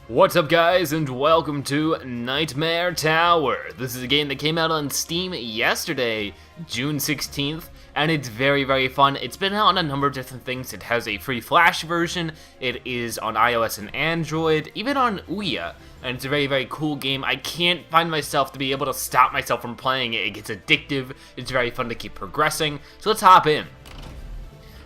What's up guys, and welcome to Knightmare Tower. This is a game that came out on Steam yesterday, June 16th, and it's very fun. It's been out on a number of different things. It has a free Flash version, it is on iOS and Android, even on Ouya, and it's a very cool game. I can't find myself to be able to stop myself from playing it. It gets addictive, it's very fun to keep progressing, so let's hop in.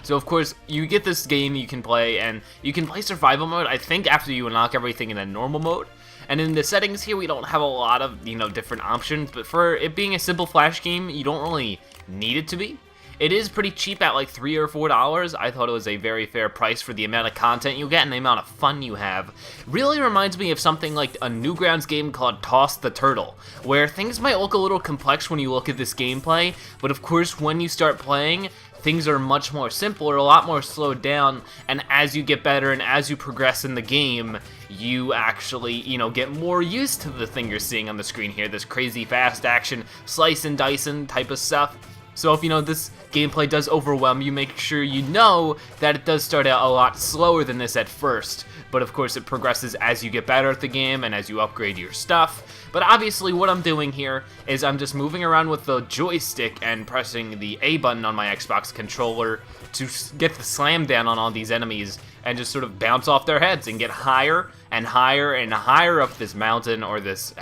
So of course, you get this game you can play, and you can play survival mode, I think, after you unlock everything in a normal mode. And in the settings here, we don't have a lot of, different options, but for it being a simple Flash game, you don't really need it to be. It is pretty cheap at like $3 or $4. I thought it was a very fair price for the amount of content you get and the amount of fun you have. Really reminds me of something like a Newgrounds game called Toss the Turtle, where things might look a little complex when you look at this gameplay, but of course when you start playing, things are much more simpler, a lot more slowed down, and as you get better and as you progress in the game, you actually, get more used to the thing you're seeing on the screen here, this crazy fast action, slice and dicing type of stuff. So if this gameplay does overwhelm you, make sure you know that it does start out a lot slower than this at first, but of course it progresses as you get better at the game and as you upgrade your stuff. But obviously what I'm doing here is I'm just moving around with the joystick and pressing the A button on my Xbox controller to get the slam down on all these enemies and just sort of bounce off their heads and get higher and higher and higher up this mountain, or this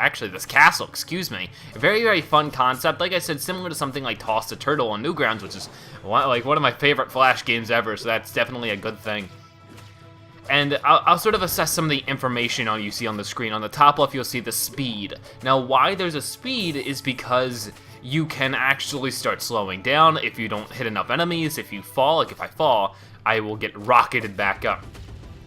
castle, excuse me. A very fun concept. Like I said, similar to something like Toss the Turtle on Newgrounds, which is one of my favorite Flash games ever, so that's definitely a good thing. And I'll sort of assess some of the information you see on the screen. On the top left, you'll see the speed. Now, why there's a speed is because you can actually start slowing down if you don't hit enough enemies. If you fall, like if I fall, I will get rocketed back up.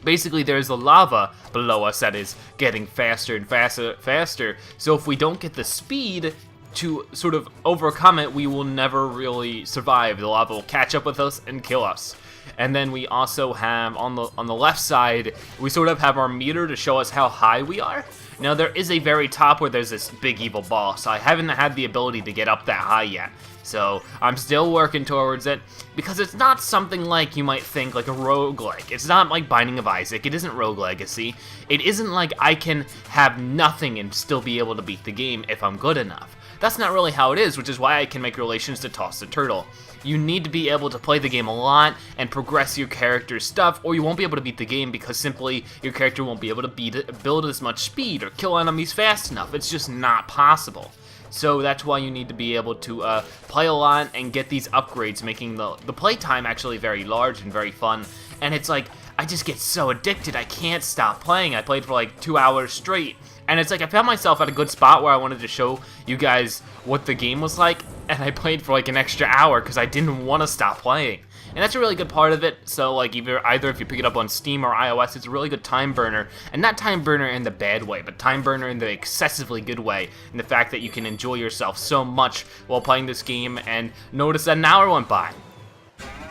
Basically, there's the lava below us that is getting faster and faster. So if we don't get the speed to sort of overcome it, we will never really survive. The lava will catch up with us and kill us. And then we also have, on the left side, we sort of have our meter to show us how high we are. Now, there is a very top where there's this big evil boss. I haven't had the ability to get up that high yet, so I'm still working towards it, because it's not something like you might think, like a roguelike. It's not like Binding of Isaac. It isn't Rogue Legacy. It isn't like I can have nothing and still be able to beat the game if I'm good enough. That's not really how it is, which is why I can make relations to Toss the Turtle. You need to be able to play the game a lot and progress your character's stuff, or you won't be able to beat the game because simply your character won't be able to build as much speed or kill enemies fast enough. It's just not possible. So that's why you need to be able to play a lot and get these upgrades, making the playtime actually very large and very fun. And it's like, I just get so addicted, I can't stop playing. I played for like 2 hours straight. And it's like I found myself at a good spot where I wanted to show you guys what the game was like, and I played for like an extra hour because I didn't want to stop playing. And that's a really good part of it. So like either if you pick it up on Steam or iOS, it's a really good time burner. And not time burner in the bad way, but time burner in the excessively good way. And the fact that you can enjoy yourself so much while playing this game and notice that an hour went by.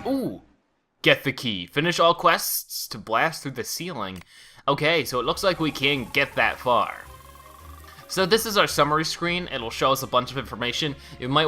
Ooh. Get the key. Finish all quests to blast through the ceiling. Okay, so it looks like we can get that far. So this is our summary screen. It'll show us a bunch of information. You might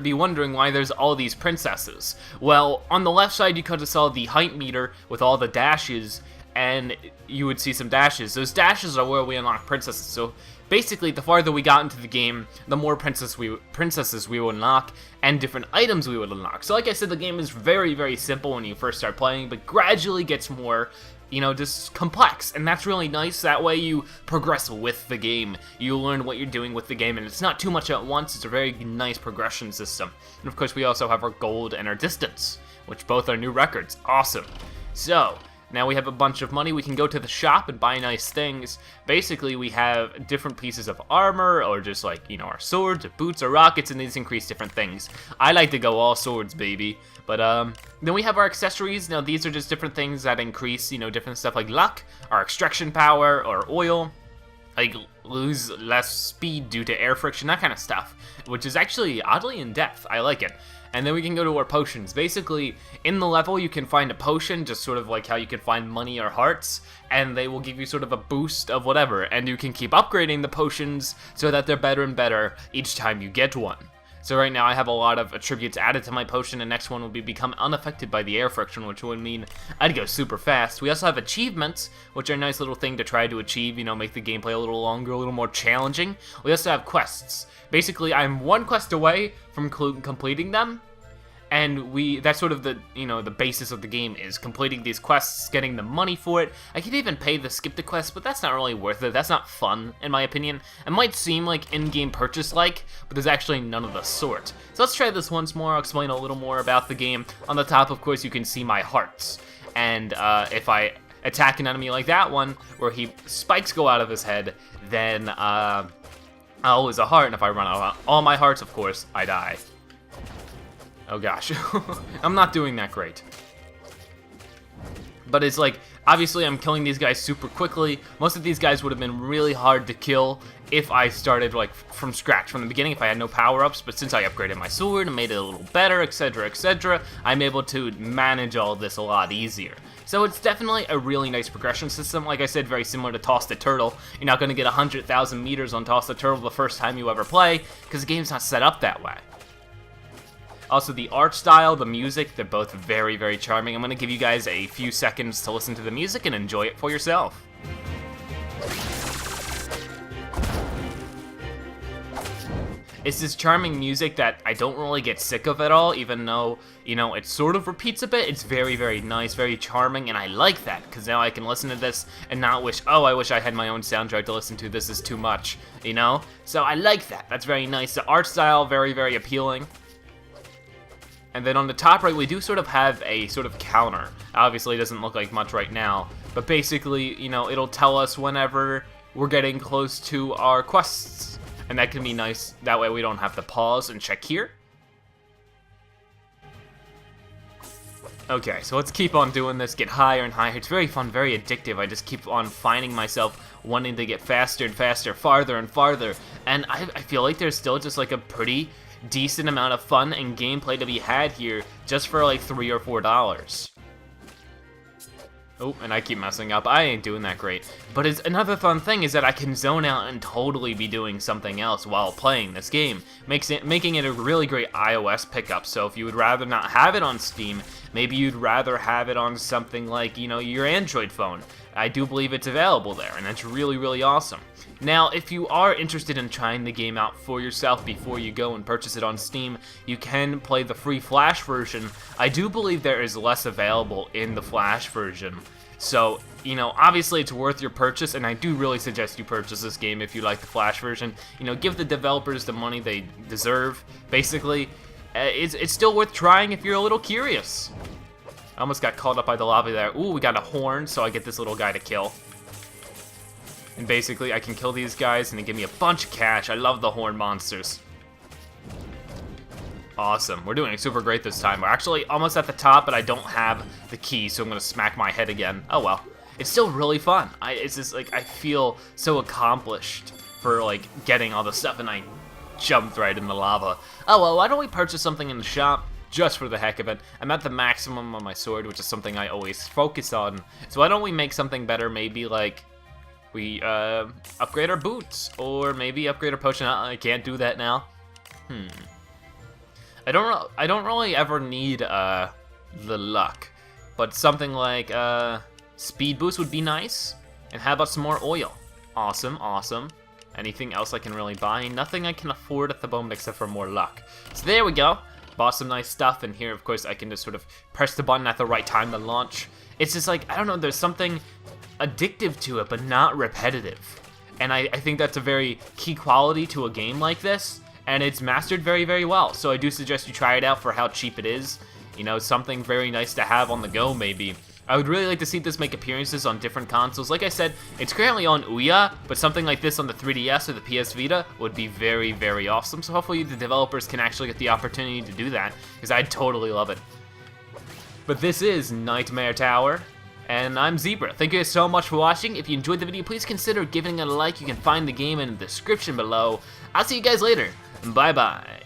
be wondering why there's all these princesses. Well, on the left side you could have saw the height meter with all the dashes, and you would see some dashes. Those dashes are where we unlock princesses. So basically, the farther we got into the game, the more princesses we would unlock, and different items we would unlock. So like I said, the game is very simple when you first start playing, but gradually gets more, just complex, and that's really nice. That way you progress with the game. You learn what you're doing with the game, and it's not too much at once. It's a very nice progression system. And of course, we also have our gold and our distance, which both are new records. Awesome. So now we have a bunch of money. We can go to the shop and buy nice things. Basically, we have different pieces of armor, or just like, our swords, or boots, or rockets, and these increase different things. I like to go all swords, baby. But, then we have our accessories. Now, these are just different things that increase, different stuff like luck, our extraction power, or oil. Like, lose less speed due to air friction, that kind of stuff. Which is actually oddly in depth. I like it. And then we can go to our potions. Basically, in the level, you can find a potion, just sort of like how you can find money or hearts, and they will give you sort of a boost of whatever, and you can keep upgrading the potions so that they're better and better each time you get one. So right now I have a lot of attributes added to my potion, and next one will be become unaffected by the air friction, which would mean I'd go super fast. We also have achievements, which are a nice little thing to try to achieve, you know, make the gameplay a little longer, a little more challenging. We also have quests. Basically, I'm one quest away from completing them, and that's sort of the, you know, the basis of the game is completing these quests, getting the money for it. I could even pay to skip the quest, but that's not really worth it. That's not fun, in my opinion. It might seem like in-game purchase-like, but there's actually none of the sort. So let's try this once more. I'll explain a little more about the game. On the top, of course, you can see my hearts. And if I attack an enemy like that one, where spikes go out of his head, then I'll lose a heart, and if I run out of all my hearts, of course, I die. Oh gosh, I'm not doing that great. But it's like, obviously I'm killing these guys super quickly. Most of these guys would have been really hard to kill if I started like from scratch, from the beginning, if I had no power-ups, but since I upgraded my sword and made it a little better, etc., I'm able to manage all of this a lot easier. So it's definitely a really nice progression system. Like I said, very similar to Toss the Turtle. You're not going to get 100,000 meters on Toss the Turtle the first time you ever play, because the game's not set up that way. Also, the art style, the music, they're both very, very charming. I'm going to give you guys a few seconds to listen to the music and enjoy it for yourself. It's this charming music that I don't really get sick of at all, even though, you know, it sort of repeats a bit. It's very, very nice, very charming, and I like that, because now I can listen to this and not wish, oh, I wish I had my own soundtrack to listen to, this is too much, you know? So I like that. That's very nice. The art style, very, very appealing. And then on the top right, we do sort of have a sort of counter. Obviously, it doesn't look like much right now, but basically, you know, it'll tell us whenever we're getting close to our quests. And that can be nice. That way we don't have to pause and check here. Okay, so let's keep on doing this, get higher and higher. It's very fun, very addictive. I just keep on finding myself wanting to get faster and faster, farther and farther. And I feel like there's still just like a pretty decent amount of fun and gameplay to be had here just for like $3 or $4. Oh, and I keep messing up. I ain't doing that great. But it's another fun thing is that I can zone out and totally be doing something else while playing this game, making it a really great iOS pickup. So if you would rather not have it on Steam, maybe you'd rather have it on something like, you know, your Android phone. I do believe it's available there, and it's really, really awesome. Now, if you are interested in trying the game out for yourself before you go and purchase it on Steam, you can play the free Flash version. I do believe there is less available in the Flash version. So, you know, obviously it's worth your purchase, and I do really suggest you purchase this game if you like the Flash version. You know, give the developers the money they deserve, basically. It's still worth trying if you're a little curious. I almost got caught up by the lava there. Ooh, we got a horn, so I get this little guy to kill. And basically, I can kill these guys, and they give me a bunch of cash. I love the horn monsters. Awesome. We're doing super great this time. We're actually almost at the top, but I don't have the key, so I'm going to smack my head again. Oh, well. It's still really fun. It's just, like, I feel so accomplished for, like, getting all the stuff, and I jumped right in the lava. Oh, well, why don't we purchase something in the shop? Just for the heck of it. I'm at the maximum on my sword, which is something I always focus on. So why don't we make something better? Maybe, like, we upgrade our boots, or maybe upgrade our potion. I can't do that now. I don't really ever need the luck, but something like speed boost would be nice. And how about some more oil? Awesome, awesome. Anything else I can really buy? Nothing I can afford at the moment except for more luck. So there we go. Bought some nice stuff, and here, of course, I can just sort of press the button at the right time to launch. It's just like, I don't know, there's something addictive to it, but not repetitive. And I think that's a very key quality to a game like this, and it's mastered very, very well. So I do suggest you try it out for how cheap it is. You know, something very nice to have on the go, maybe. I would really like to see this make appearances on different consoles. Like I said, it's currently on Ouya, but something like this on the 3DS or the PS Vita would be very, very awesome. So hopefully the developers can actually get the opportunity to do that, because I'd totally love it. But this is Knightmare Tower, and I'm Zebra. Thank you guys so much for watching. If you enjoyed the video, please consider giving it a like. You can find the game in the description below. I'll see you guys later. Bye-bye.